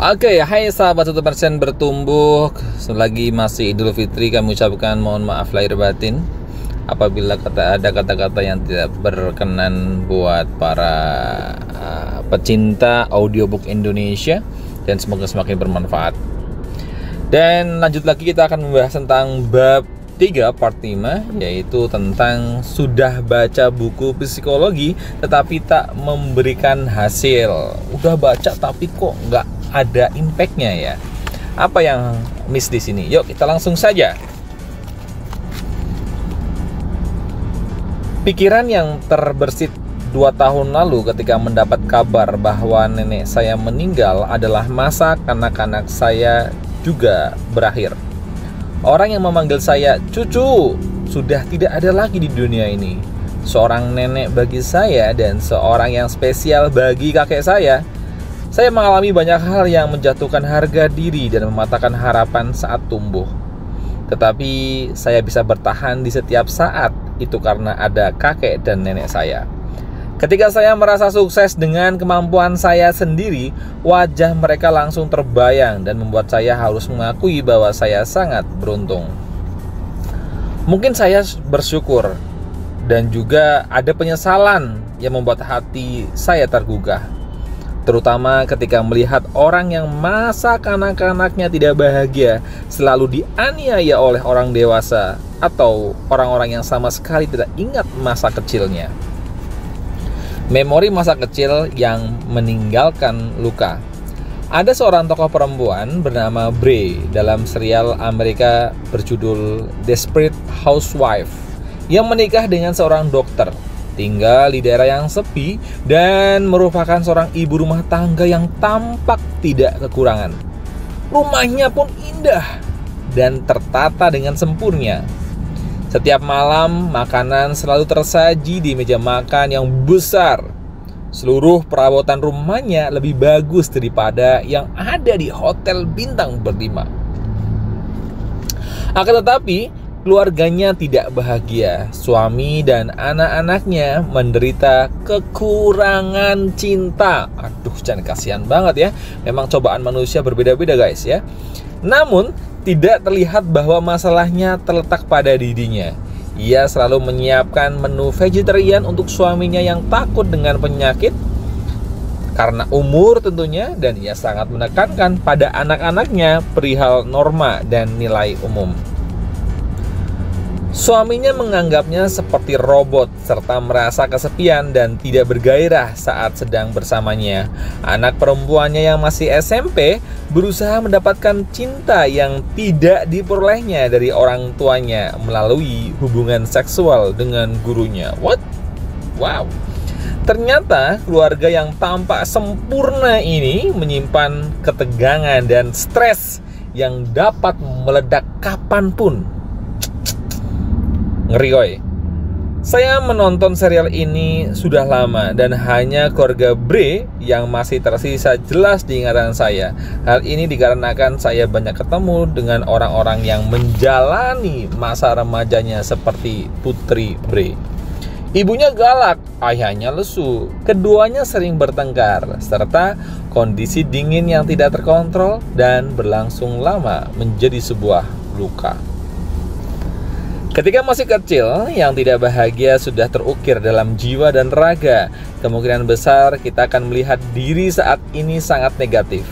Oke, hai sahabat 1% bertumbuh. Selagi masih Idul Fitri, kami ucapkan mohon maaf lahir batin apabila ada kata-kata yang tidak berkenan buat para pecinta audiobook Indonesia, dan semoga semakin bermanfaat. Dan lanjut lagi, kita akan membahas tentang bab 3 part 5, yaitu tentang sudah baca buku psikologi tetapi tak memberikan hasil. Udah baca tapi kok nggak ada impactnya ya. Apa yang miss di sini? Yuk kita langsung saja. Pikiran yang terbersit 2 tahun lalu ketika mendapat kabar bahwa nenek saya meninggal adalah masa kanak-kanak saya juga berakhir. Orang yang memanggil saya cucu sudah tidak ada lagi di dunia ini. Seorang nenek bagi saya dan seorang yang spesial bagi kakek saya. Saya mengalami banyak hal yang menjatuhkan harga diri dan mematahkan harapan saat tumbuh. Tetapi saya bisa bertahan di setiap saat itu karena ada kakek dan nenek saya. Ketika saya merasa sukses dengan kemampuan saya sendiri, wajah mereka langsung terbayang dan membuat saya harus mengakui bahwa saya sangat beruntung. Mungkin saya bersyukur dan juga ada penyesalan yang membuat hati saya tergugah. Terutama ketika melihat orang yang masa kanak-kanaknya tidak bahagia selalu dianiaya oleh orang dewasa atau orang-orang yang sama sekali tidak ingat masa kecilnya. Memori masa kecil yang meninggalkan luka. Ada seorang tokoh perempuan bernama Bray dalam serial Amerika berjudul Desperate Housewife yang menikah dengan seorang dokter, tinggal di daerah yang sepi, dan merupakan seorang ibu rumah tangga yang tampak tidak kekurangan. Rumahnya pun indah dan tertata dengan sempurna. Setiap malam, makanan selalu tersaji di meja makan yang besar. Seluruh perabotan rumahnya lebih bagus daripada yang ada di hotel bintang ber-5. Akan tetapi, keluarganya tidak bahagia. Suami dan anak-anaknya menderita kekurangan cinta. Aduh, jangan, kasihan banget ya. Memang cobaan manusia berbeda-beda guys ya. Namun, tidak terlihat bahwa masalahnya terletak pada dirinya. Ia selalu menyiapkan menu vegetarian untuk suaminya yang takut dengan penyakit karena umur tentunya, dan ia sangat menekankan pada anak-anaknya perihal norma dan nilai umum. Suaminya menganggapnya seperti robot serta merasa kesepian dan tidak bergairah saat sedang bersamanya. Anak perempuannya yang masih SMP berusaha mendapatkan cinta yang tidak diperolehnya dari orang tuanya melalui hubungan seksual dengan gurunya. What? Wow. Ternyata keluarga yang tampak sempurna ini menyimpan ketegangan dan stres yang dapat meledak kapanpun. Ngeri coy. Saya menonton serial ini sudah lama dan hanya keluarga Bray yang masih tersisa jelas di ingatan saya. Hal ini dikarenakan saya banyak ketemu dengan orang-orang yang menjalani masa remajanya seperti Putri Bray. Ibunya galak, ayahnya lesu, keduanya sering bertengkar, serta kondisi dingin yang tidak terkontrol dan berlangsung lama menjadi sebuah luka. Ketika masih kecil, yang tidak bahagia sudah terukir dalam jiwa dan raga. Kemungkinan besar kita akan melihat diri saat ini sangat negatif.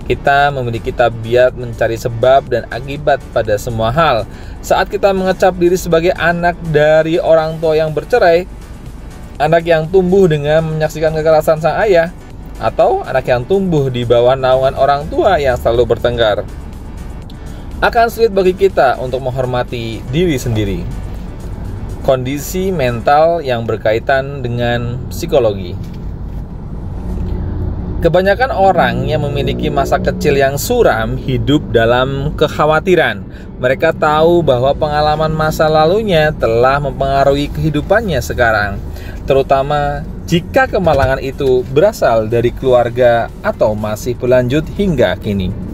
Kita memiliki tabiat mencari sebab dan akibat pada semua hal. Saat kita mengecap diri sebagai anak dari orang tua yang bercerai, anak yang tumbuh dengan menyaksikan kekerasan sang ayah, atau anak yang tumbuh di bawah naungan orang tua yang selalu bertengkar, akan sulit bagi kita untuk menghormati diri sendiri. Kondisi mental yang berkaitan dengan psikologi. Kebanyakan orang yang memiliki masa kecil yang suram hidup dalam kekhawatiran. Mereka tahu bahwa pengalaman masa lalunya telah mempengaruhi kehidupannya sekarang, terutama jika kemalangan itu berasal dari keluarga atau masih berlanjut hingga kini.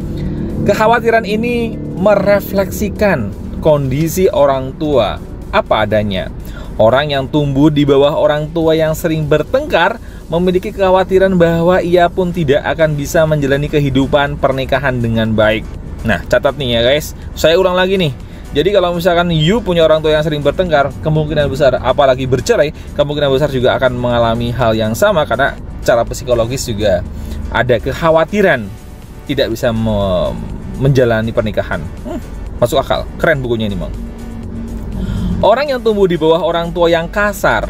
Kekhawatiran ini merefleksikan kondisi orang tua apa adanya. Orang yang tumbuh di bawah orang tua yang sering bertengkar memiliki kekhawatiran bahwa ia pun tidak akan bisa menjalani kehidupan pernikahan dengan baik. Nah, catat nih ya guys, saya ulang lagi nih. Jadi kalau misalkan you punya orang tua yang sering bertengkar, kemungkinan besar, apalagi bercerai, kemungkinan besar juga akan mengalami hal yang sama, karena secara psikologis juga ada kekhawatiran tidak bisa menjalani pernikahan. Masuk akal, keren bukunya ini, Bang. Orang yang tumbuh di bawah orang tua yang kasar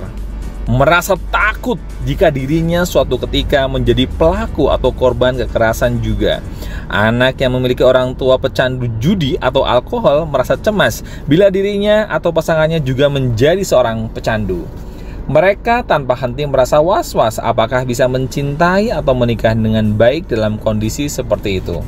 merasa takut jika dirinya suatu ketika menjadi pelaku atau korban kekerasan juga. Anak yang memiliki orang tua pecandu judi atau alkohol merasa cemas bila dirinya atau pasangannya juga menjadi seorang pecandu. Mereka tanpa henti merasa was-was apakah bisa mencintai atau menikah dengan baik dalam kondisi seperti itu.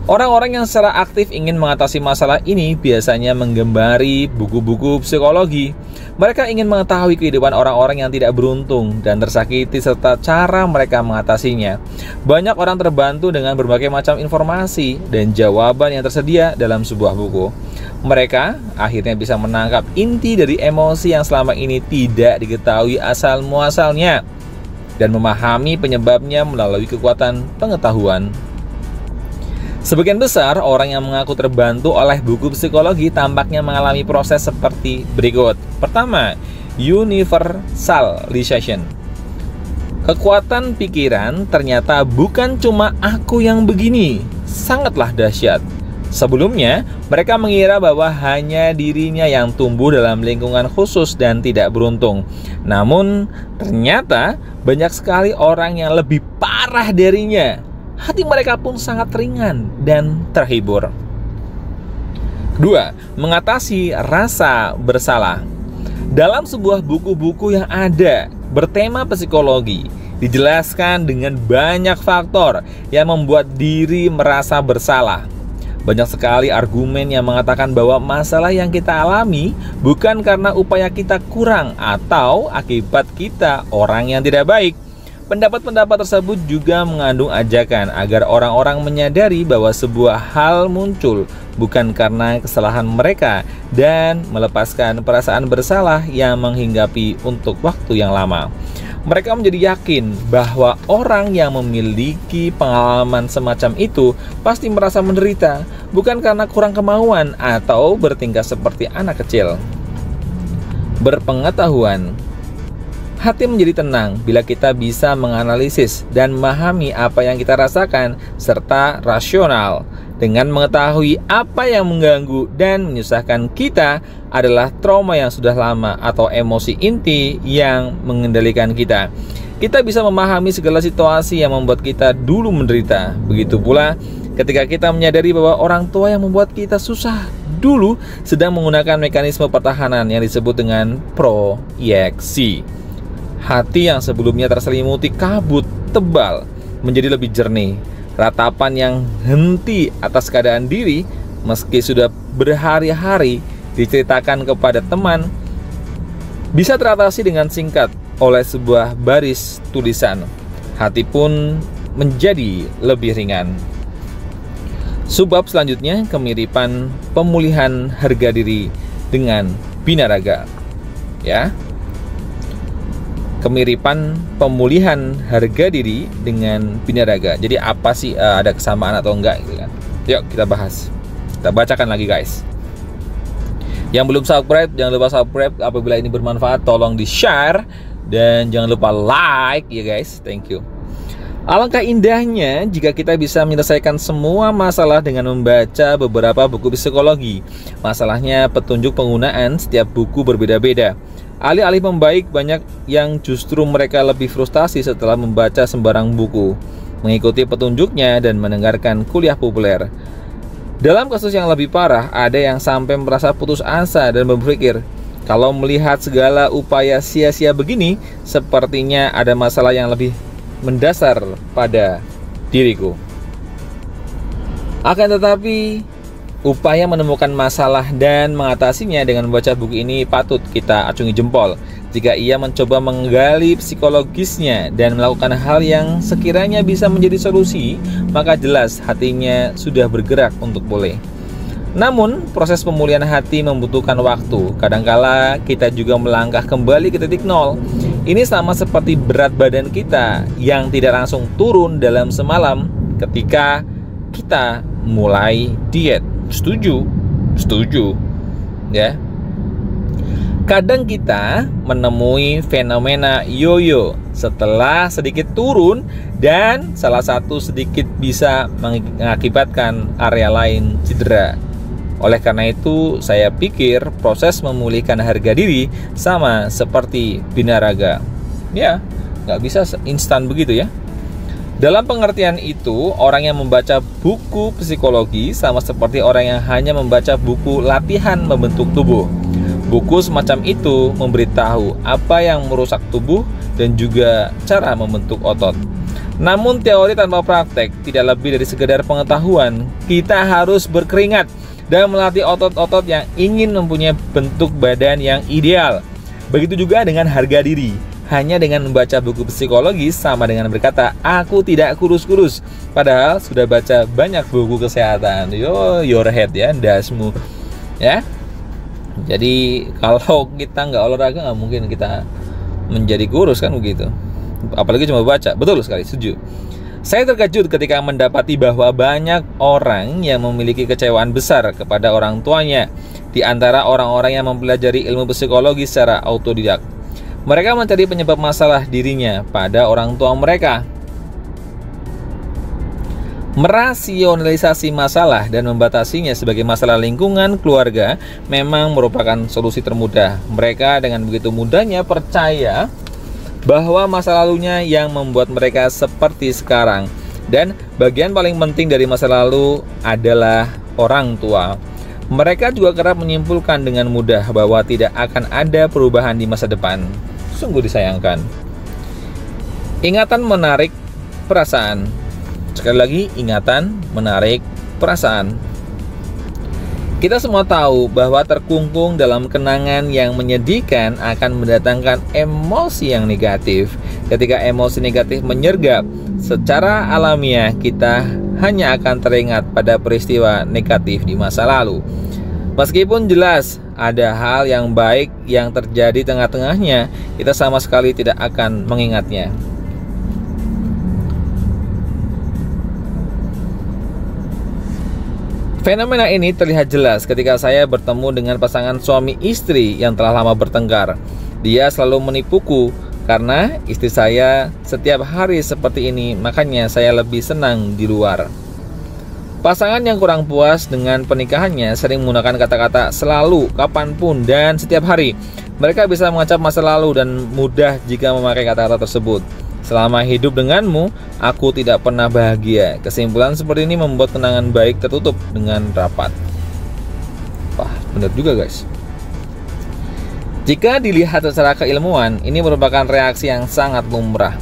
Orang-orang yang secara aktif ingin mengatasi masalah ini biasanya menggembari buku-buku psikologi. Mereka ingin mengetahui kehidupan orang-orang yang tidak beruntung dan tersakiti serta cara mereka mengatasinya. Banyak orang terbantu dengan berbagai macam informasi dan jawaban yang tersedia dalam sebuah buku. Mereka akhirnya bisa menangkap inti dari emosi yang selama ini tidak diketahui asal-muasalnya dan memahami penyebabnya melalui kekuatan pengetahuan. Sebagian besar orang yang mengaku terbantu oleh buku psikologi tampaknya mengalami proses seperti berikut. Pertama, universalization. Kekuatan pikiran ternyata bukan cuma aku yang begini, sangatlah dahsyat. Sebelumnya, mereka mengira bahwa hanya dirinya yang tumbuh dalam lingkungan khusus dan tidak beruntung. Namun, ternyata banyak sekali orang yang lebih parah darinya. Hati mereka pun sangat ringan dan terhibur. Kedua, mengatasi rasa bersalah. Dalam sebuah buku-buku yang ada bertema psikologi, dijelaskan dengan banyak faktor yang membuat diri merasa bersalah. Banyak sekali argumen yang mengatakan bahwa masalah yang kita alami bukan karena upaya kita kurang atau akibat kita orang yang tidak baik. Pendapat-pendapat tersebut juga mengandung ajakan agar orang-orang menyadari bahwa sebuah hal muncul bukan karena kesalahan mereka dan melepaskan perasaan bersalah yang menghinggapi untuk waktu yang lama. Mereka menjadi yakin bahwa orang yang memiliki pengalaman semacam itu pasti merasa menderita, bukan karena kurang kemauan atau bertingkah seperti anak kecil. Berpengetahuan. Hati menjadi tenang bila kita bisa menganalisis dan memahami apa yang kita rasakan serta rasional. Dengan mengetahui apa yang mengganggu dan menyusahkan kita adalah trauma yang sudah lama atau emosi inti yang mengendalikan kita. Kita bisa memahami segala situasi yang membuat kita dulu menderita. Begitu pula ketika kita menyadari bahwa orang tua yang membuat kita susah dulu sedang menggunakan mekanisme pertahanan yang disebut dengan proyeksi. Hati yang sebelumnya terselimuti kabut tebal menjadi lebih jernih. Ratapan yang henti atas keadaan diri meski sudah berhari-hari diceritakan kepada teman bisa teratasi dengan singkat oleh sebuah baris tulisan. Hati pun menjadi lebih ringan. Subbab selanjutnya, kemiripan pemulihan harga diri dengan binaraga. Ya. Kemiripan pemulihan harga diri dengan binaraga. Jadi apa sih, ada kesamaan atau enggak gitu kan? Yuk kita bahas. Kita bacakan lagi guys. Yang belum subscribe, jangan lupa subscribe. Apabila ini bermanfaat, tolong di-share dan jangan lupa like ya guys. Thank you. Alangkah indahnya jika kita bisa menyelesaikan semua masalah dengan membaca beberapa buku psikologi. Masalahnya petunjuk penggunaan setiap buku berbeda-beda. Alih-alih membaik, banyak yang justru mereka lebih frustasi setelah membaca sembarang buku, mengikuti petunjuknya dan mendengarkan kuliah populer. Dalam kasus yang lebih parah, ada yang sampai merasa putus asa dan berpikir, kalau melihat segala upaya sia-sia begini, sepertinya ada masalah yang lebih mendasar pada diriku. Akan tetapi, upaya menemukan masalah dan mengatasinya dengan membaca buku ini patut kita acungi jempol. Jika ia mencoba menggali psikologisnya dan melakukan hal yang sekiranya bisa menjadi solusi, maka jelas hatinya sudah bergerak untuk boleh. Namun, proses pemulihan hati membutuhkan waktu. Kadangkala kita juga melangkah kembali ke titik nol. Ini sama seperti berat badan kita yang tidak langsung turun dalam semalam ketika kita mulai diet. Setuju? Setuju. Ya. Kadang kita menemui fenomena yoyo setelah sedikit turun dan salah satu sedikit bisa mengakibatkan area lain cedera. Oleh karena itu, saya pikir proses memulihkan harga diri sama seperti binaraga. Ya, nggak bisa instan begitu ya. Dalam pengertian itu, orang yang membaca buku psikologi sama seperti orang yang hanya membaca buku latihan membentuk tubuh. Buku semacam itu memberitahu apa yang merusak tubuh dan juga cara membentuk otot. Namun teori tanpa praktek tidak lebih dari sekedar pengetahuan. Kita harus berkeringat dan melatih otot-otot yang ingin mempunyai bentuk badan yang ideal. Begitu juga dengan harga diri. Hanya dengan membaca buku psikologi sama dengan berkata, aku tidak kurus-kurus. Padahal sudah baca banyak buku kesehatan. Your head ya, dasmu. Ya. Jadi kalau kita nggak olahraga nggak mungkin kita menjadi kurus kan begitu. Apalagi cuma baca. Betul sekali, setuju. Saya terkejut ketika mendapati bahwa banyak orang yang memiliki kecewaan besar kepada orang tuanya di antara orang-orang yang mempelajari ilmu psikologi secara autodidak. Mereka mencari penyebab masalah dirinya pada orang tua mereka. Merasionalisasi masalah dan membatasinya sebagai masalah lingkungan keluarga memang merupakan solusi termudah. Mereka dengan begitu mudahnya percaya bahwa masa lalunya yang membuat mereka seperti sekarang. Dan bagian paling penting dari masa lalu adalah orang tua. Mereka juga kerap menyimpulkan dengan mudah bahwa tidak akan ada perubahan di masa depan. Sungguh disayangkan. Ingatan menarik perasaan. Sekali lagi, ingatan menarik perasaan. Kita semua tahu bahwa terkungkung dalam kenangan yang menyedihkan akan mendatangkan emosi yang negatif. Ketika emosi negatif menyergap, secara alamiah kita hanya akan teringat pada peristiwa negatif di masa lalu. Meskipun jelas ada hal yang baik yang terjadi tengah-tengahnya, kita sama sekali tidak akan mengingatnya. Fenomena ini terlihat jelas ketika saya bertemu dengan pasangan suami istri yang telah lama bertengkar. Dia selalu menipuku karena istri saya setiap hari seperti ini, makanya saya lebih senang di luar. Pasangan yang kurang puas dengan pernikahannya sering menggunakan kata-kata selalu, kapanpun, dan setiap hari. Mereka bisa mengecap masa lalu dan mudah jika memakai kata-kata tersebut. Selama hidup denganmu, aku tidak pernah bahagia. Kesimpulan seperti ini membuat kenangan baik tertutup dengan rapat. Wah, benar juga guys. Jika dilihat secara keilmuan, ini merupakan reaksi yang sangat lumrah.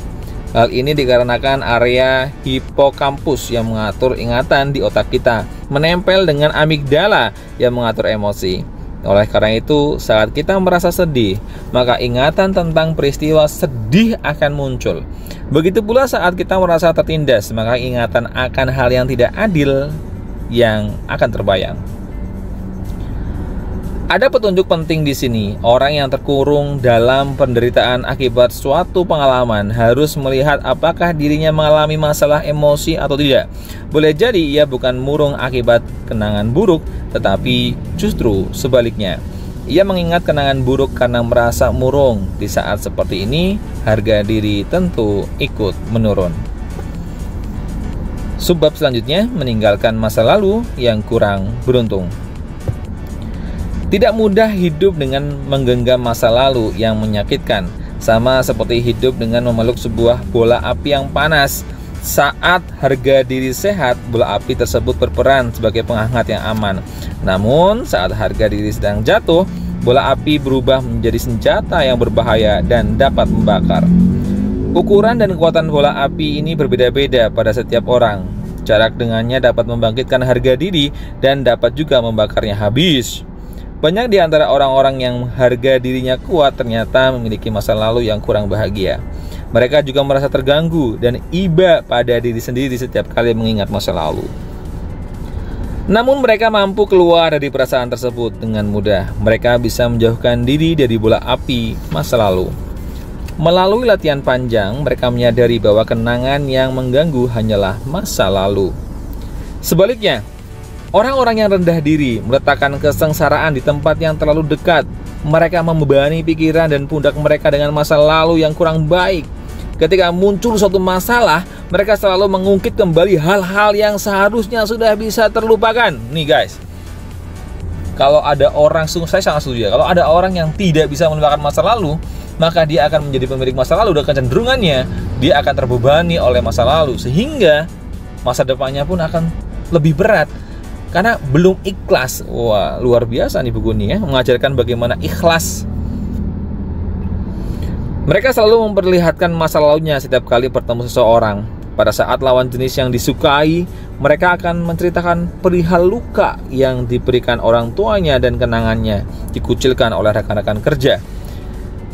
Hal ini dikarenakan area hipokampus yang mengatur ingatan di otak kita menempel dengan amigdala yang mengatur emosi. Oleh karena itu, saat kita merasa sedih, maka ingatan tentang peristiwa sedih akan muncul. Begitu pula saat kita merasa tertindas, maka ingatan akan hal yang tidak adil yang akan terbayang. Ada petunjuk penting di sini. Orang yang terkurung dalam penderitaan akibat suatu pengalaman harus melihat apakah dirinya mengalami masalah emosi atau tidak. Boleh jadi ia bukan murung akibat kenangan buruk, tetapi justru sebaliknya. Ia mengingat kenangan buruk karena merasa murung. Di saat seperti ini, harga diri tentu ikut menurun. Subbab selanjutnya, meninggalkan masa lalu yang kurang beruntung. Tidak mudah hidup dengan menggenggam masa lalu yang menyakitkan, sama seperti hidup dengan memeluk sebuah bola api yang panas. Saat harga diri sehat, bola api tersebut berperan sebagai penghangat yang aman. Namun, saat harga diri sedang jatuh, bola api berubah menjadi senjata yang berbahaya dan dapat membakar. Ukuran dan kekuatan bola api ini berbeda-beda pada setiap orang. Jarak dengannya dapat membangkitkan harga diri dan dapat juga membakarnya habis. Banyak di antara orang-orang yang harga dirinya kuat ternyata memiliki masa lalu yang kurang bahagia. Mereka juga merasa terganggu dan iba pada diri sendiri setiap kali mengingat masa lalu. Namun mereka mampu keluar dari perasaan tersebut dengan mudah. Mereka bisa menjauhkan diri dari bola api masa lalu. Melalui latihan panjang, mereka menyadari bahwa kenangan yang mengganggu hanyalah masa lalu. Sebaliknya, orang-orang yang rendah diri meletakkan kesengsaraan di tempat yang terlalu dekat. Mereka membebani pikiran dan pundak mereka dengan masa lalu yang kurang baik. Ketika muncul suatu masalah, mereka selalu mengungkit kembali hal-hal yang seharusnya sudah bisa terlupakan. Nih guys, kalau ada orang, saya sangat setuju ya, kalau ada orang yang tidak bisa melupakan masa lalu, maka dia akan menjadi pemilik masa lalu, dan kecenderungannya dia akan terbebani oleh masa lalu, sehingga masa depannya pun akan lebih berat karena belum ikhlas. Wah, luar biasa nih buku ini ya, mengajarkan bagaimana ikhlas. Mereka selalu memperlihatkan masa lalunya setiap kali bertemu seseorang. Pada saat lawan jenis yang disukai, mereka akan menceritakan perihal luka yang diberikan orang tuanya dan kenangannya dikucilkan oleh rekan-rekan kerja.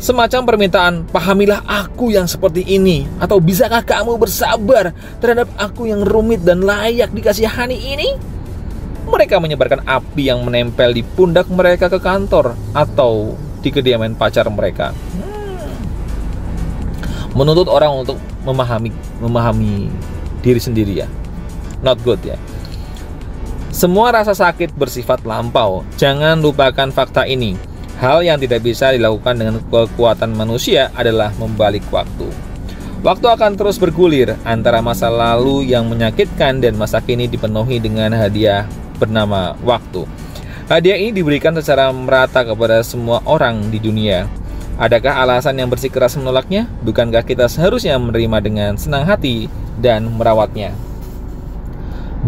Semacam permintaan, pahamilah aku yang seperti ini, atau bisakah kamu bersabar terhadap aku yang rumit dan layak dikasihani ini? Mereka menyebarkan api yang menempel di pundak mereka ke kantor atau di kediaman pacar mereka. Menuntut orang untuk memahami diri sendiri ya. Not good ya. Semua rasa sakit bersifat lampau. Jangan lupakan fakta ini. Hal yang tidak bisa dilakukan dengan kekuatan manusia adalah membalik waktu. Waktu akan terus bergulir antara masa lalu yang menyakitkan dan masa kini dipenuhi dengan hadiah bernama waktu. Hadiah ini diberikan secara merata kepada semua orang di dunia. Adakah alasan yang bersikeras menolaknya? Bukankah kita seharusnya menerima dengan senang hati dan merawatnya?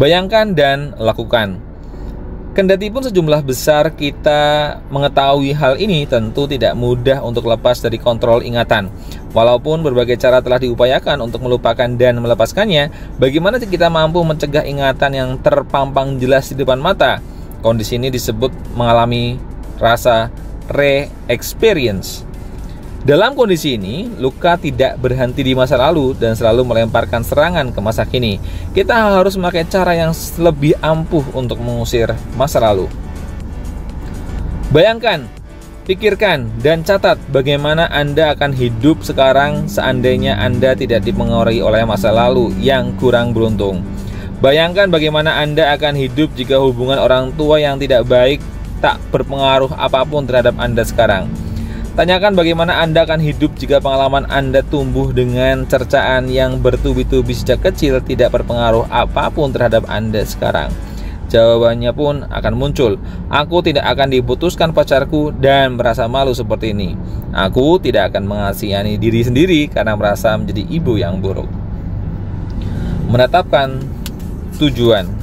Bayangkan dan lakukan. Kendati pun sejumlah besar kita mengetahui hal ini, tentu tidak mudah untuk lepas dari kontrol ingatan. Walaupun berbagai cara telah diupayakan untuk melupakan dan melepaskannya, bagaimana kita mampu mencegah ingatan yang terpampang jelas di depan mata? Kondisi ini disebut mengalami rasa re-experience. Dalam kondisi ini, luka tidak berhenti di masa lalu dan selalu melemparkan serangan ke masa kini. Kita harus memakai cara yang lebih ampuh untuk mengusir masa lalu. Bayangkan, pikirkan, dan catat bagaimana Anda akan hidup sekarang seandainya Anda tidak dipengaruhi oleh masa lalu yang kurang beruntung. Bayangkan bagaimana Anda akan hidup jika hubungan orang tua yang tidak baik tak berpengaruh apapun terhadap Anda sekarang. Tanyakan bagaimana Anda akan hidup jika pengalaman Anda tumbuh dengan cercaan yang bertubi-tubi sejak kecil tidak berpengaruh apapun terhadap Anda sekarang. Jawabannya pun akan muncul. Aku tidak akan diputuskan pacarku dan merasa malu seperti ini. Aku tidak akan mengasihani diri sendiri karena merasa menjadi ibu yang buruk. Menetapkan tujuan.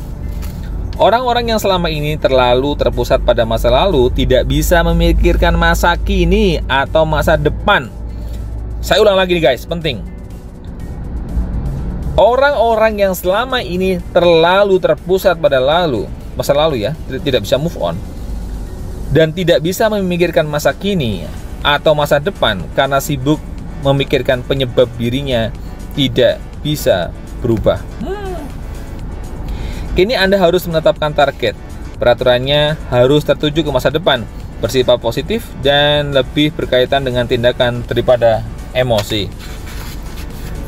Orang-orang yang selama ini terlalu terpusat pada masa lalu tidak bisa memikirkan masa kini atau masa depan. Saya ulang lagi nih guys, penting. Orang-orang yang selama ini terlalu terpusat pada masa lalu ya, tidak bisa move on, dan tidak bisa memikirkan masa kini atau masa depan karena sibuk memikirkan penyebab dirinya tidak bisa berubah. Kini Anda harus menetapkan target. Peraturannya harus tertuju ke masa depan, bersifat positif dan lebih berkaitan dengan tindakan daripada emosi.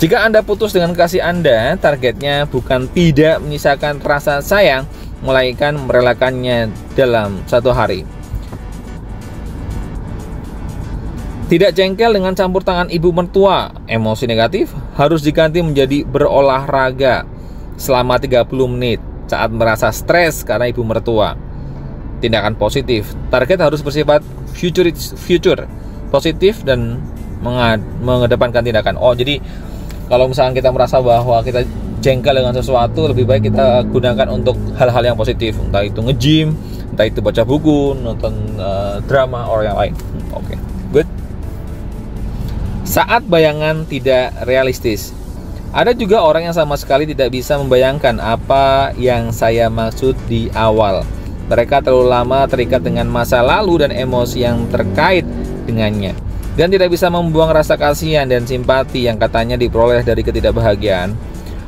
Jika Anda putus dengan kasih Anda, targetnya bukan tidak menyisakan rasa sayang, melainkan merelakannya dalam satu hari. Tidak jengkel dengan campur tangan ibu mertua, emosi negatif harus diganti menjadi berolahraga selama 30 menit saat merasa stres karena ibu mertua. Tindakan positif, target harus bersifat future positif dan mengedepankan tindakan. Jadi kalau misalnya kita merasa bahwa kita jengkel dengan sesuatu, lebih baik kita gunakan untuk hal-hal yang positif, entah itu nge-gym, entah itu baca buku, nonton drama atau yang lain. Oke, good. Saat bayangan tidak realistis. Ada juga orang yang sama sekali tidak bisa membayangkan apa yang saya maksud di awal. Mereka terlalu lama terikat dengan masa lalu dan emosi yang terkait dengannya, dan tidak bisa membuang rasa kasihan dan simpati yang katanya diperoleh dari ketidakbahagiaan.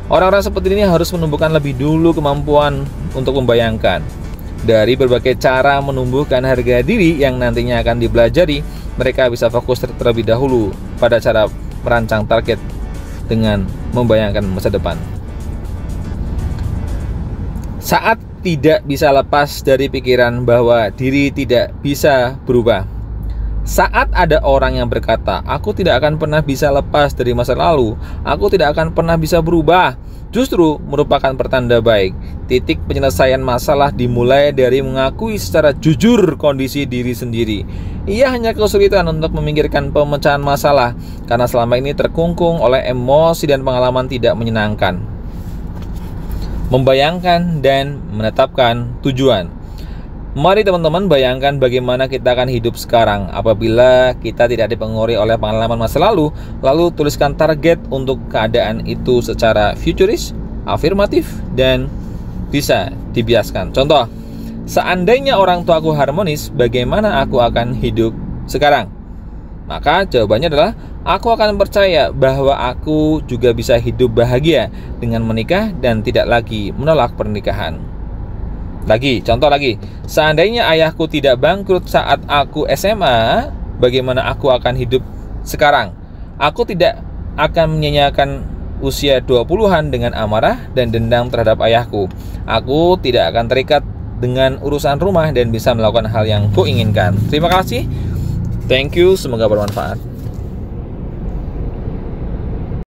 Orang-orang seperti ini harus menumbuhkan lebih dulu kemampuan untuk membayangkan. Dari berbagai cara menumbuhkan harga diri yang nantinya akan dipelajari, mereka bisa fokus terlebih dahulu pada cara merancang target dengan membayangkan masa depan. Saat tidak bisa lepas dari pikiran bahwa diri tidak bisa berubah. Saat ada orang yang berkata, "Aku tidak akan pernah bisa lepas dari masa lalu, aku tidak akan pernah bisa berubah," justru merupakan pertanda baik. Titik penyelesaian masalah dimulai dari mengakui secara jujur kondisi diri sendiri. Ia hanya kesulitan untuk memikirkan pemecahan masalah karena selama ini terkungkung oleh emosi dan pengalaman tidak menyenangkan. Membayangkan dan menetapkan tujuan. Mari teman-teman bayangkan bagaimana kita akan hidup sekarang apabila kita tidak dipengaruhi oleh pengalaman masa lalu tuliskan target untuk keadaan itu secara futuris, afirmatif, dan bisa dibiaskan. Contoh, seandainya orang tuaku harmonis, bagaimana aku akan hidup sekarang? Maka jawabannya adalah, aku akan percaya bahwa aku juga bisa hidup bahagia dengan menikah dan tidak lagi menolak pernikahan. Contoh lagi, seandainya ayahku tidak bangkrut saat aku SMA, bagaimana aku akan hidup sekarang? Aku tidak akan menyanyiakan usia 20-an dengan amarah dan dendam terhadap ayahku. Aku tidak akan terikat dengan urusan rumah dan bisa melakukan hal yang kuinginkan. Terima kasih. Thank you, semoga bermanfaat.